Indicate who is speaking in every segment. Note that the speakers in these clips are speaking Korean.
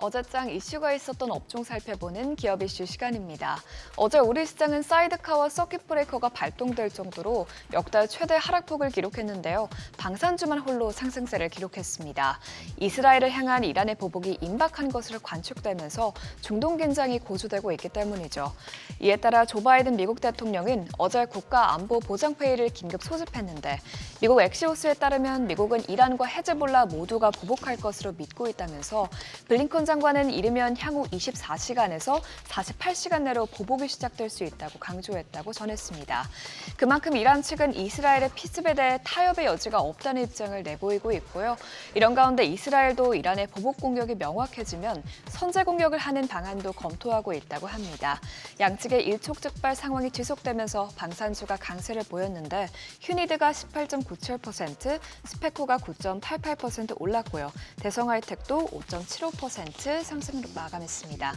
Speaker 1: 어제장 이슈가 있었던 업종 살펴보는 기업 이슈 시간입니다. 어제 우리 시장은 사이드카와 서킷 브레이커가 발동될 정도로 역대 최대 하락폭을 기록했는데요. 방산주만 홀로 상승세를 기록했습니다. 이스라엘을 향한 이란의 보복이 임박한 것으로 관측되면서 중동 긴장이 고조되고 있기 때문이죠. 이에 따라 조 바이든 미국 대통령은 어제 국가안보보장회의를 긴급 소집했는데 미국 엑시오스에 따르면 미국은 이란과 헤즈볼라 모두가 보복할 것으로 믿고 있다면서 블링컨 장관은 이르면 향후 24시간에서 48시간 내로 보복이 시작될 수 있다고 강조했다고 전했습니다. 그만큼 이란 측은 이스라엘의 피습에 대해 타협의 여지가 없다는 입장을 내보이고 있고요. 이런 가운데 이스라엘도 이란의 보복 공격이 명확해지면 선제 공격을 하는 방안도 검토하고 있다고 합니다. 양측의 일촉즉발 상황이 지속되면서 방산주가 강세를 보였는데 휴니드가 18.97%, 스페코가 9.88% 올랐고요. 대성하이텍도 5.75% 상승으로 마감했습니다.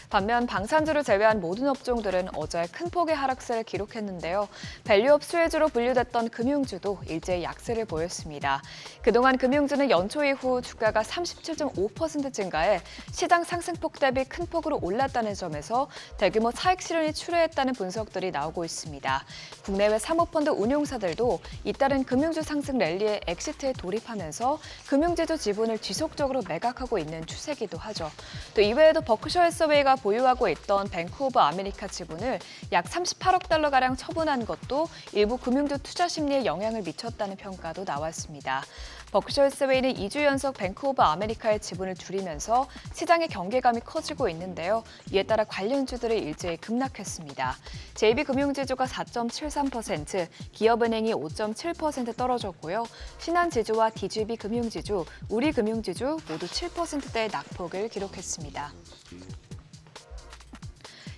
Speaker 1: 반면 방산주를 제외한 모든 업종들은 어제 큰 폭의 하락세를 기록했는데요. 밸류업 수혜주로 분류됐던 금융주도 일제히 약세를 보였습니다. 그동안 금융주는 연초 이후 주가가 37.5% 증가해 시장 상승폭 대비 큰 폭으로 올랐다는 점에서 대규모 차익 실현이 출회했다는 분석들이 나오고 있습니다. 국내외 사모펀드 운용사들도 잇따른 금융주 상승 랠리에 엑시트에 돌입하면서 금융제조 지분을 지속적으로 매각하고 있는 추세이기도 하죠. 또 이외에도 버크셔 해서웨이가 보유하고 있던 뱅크 오브 아메리카 지분을 약 38억 달러가량 처분한 것도 일부 금융주 투자 심리에 영향을 미쳤다는 평가도 나왔습니다. 버크셔 해서웨이는 2주 연속 뱅크 오브 아메리카의 지분을 줄이면서 시장의 경계감이 커지고 있는데요. 이에 따라 관련주들이 일제히 급락했습니다. JB금융지주가 4.73%, 기업은행이 5.7% 떨어졌고요. 신한지주와 DGB금융지주, 우리금융지주 모두 7%대의 낙폭을 기록했습니다.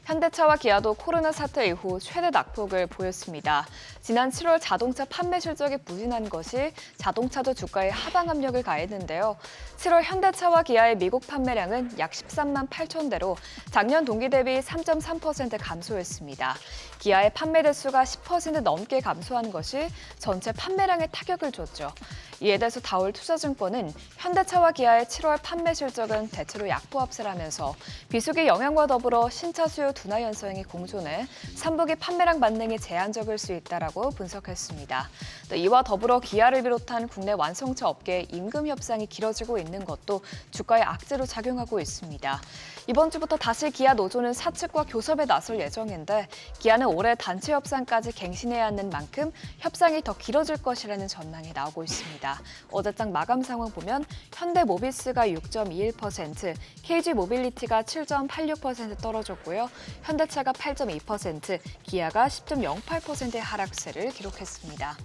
Speaker 1: 현대차와 기아도 코로나 사태 이후 최대 낙폭을 보였습니다. 지난 7월 자동차 판매 실적이 부진한 것이 자동차주 주가에 하방 압력을 가했는데요. 7월 현대차와 기아의 미국 판매량은 약 13만 8천 대로 작년 동기 대비 3.3% 감소했습니다. 기아의 판매 대수가 10% 넘게 감소한 것이 전체 판매량에 타격을 줬죠. 이에 대해서 다올투자증권은 현대차와 기아의 7월 판매 실적은 대체로 약보합세라면서 비수기 영향과 더불어 신차 수요 둔화 현상이 공존해 3분기 판매량 반등이 제한적일 수 있다라고 분석했습니다. 또 이와 더불어 기아를 비롯한 국내 완성차 업계의 임금 협상이 길어지고 있는 것도 주가에 악재로 작용하고 있습니다. 이번 주부터 다시 기아 노조는 사측과 교섭에 나설 예정인데 기아는 올해 단체 협상까지 갱신해야 하는 만큼 협상이 더 길어질 것이라는 전망이 나오고 있습니다. 어제장 마감 상황 보면 현대모비스가 6.21%, KG모빌리티가 7.86% 떨어졌고요. 현대차가 8.2%, 기아가 10.08%의 하락세를 기록했습니다.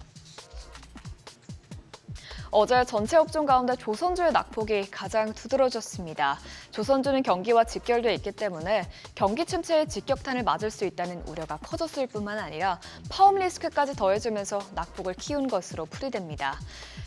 Speaker 1: 어제 전체 업종 가운데 조선주의 낙폭이 가장 두드러졌습니다. 조선주는 경기와 직결돼 있기 때문에 경기 침체의 직격탄을 맞을 수 있다는 우려가 커졌을 뿐만 아니라 파업 리스크까지 더해지면서 낙폭을 키운 것으로 풀이됩니다.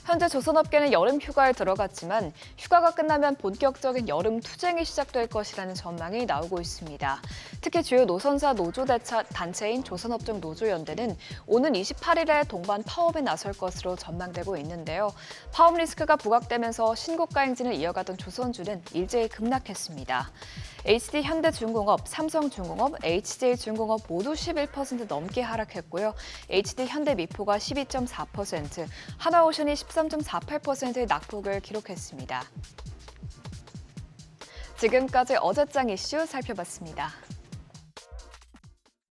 Speaker 1: 현재 조선업계는 여름 휴가에 들어갔지만 휴가가 끝나면 본격적인 여름 투쟁이 시작될 것이라는 전망이 나오고 있습니다. 특히 주요 노선사 노조 대차 단체인 조선업종 노조연대는 오는 28일에 동반 파업에 나설 것으로 전망되고 있는데요. 파업 리스크가 부각되면서 신고가 행진을 이어가던 조선주는 일제히 급락했습니다. HD 현대중공업, 삼성중공업, HJ중공업 모두 11% 넘게 하락했고요. HD 현대미포가 12.4%, 하나오션이 13.48%의 낙폭을 기록했습니다. 지금까지 어제장 이슈 살펴봤습니다.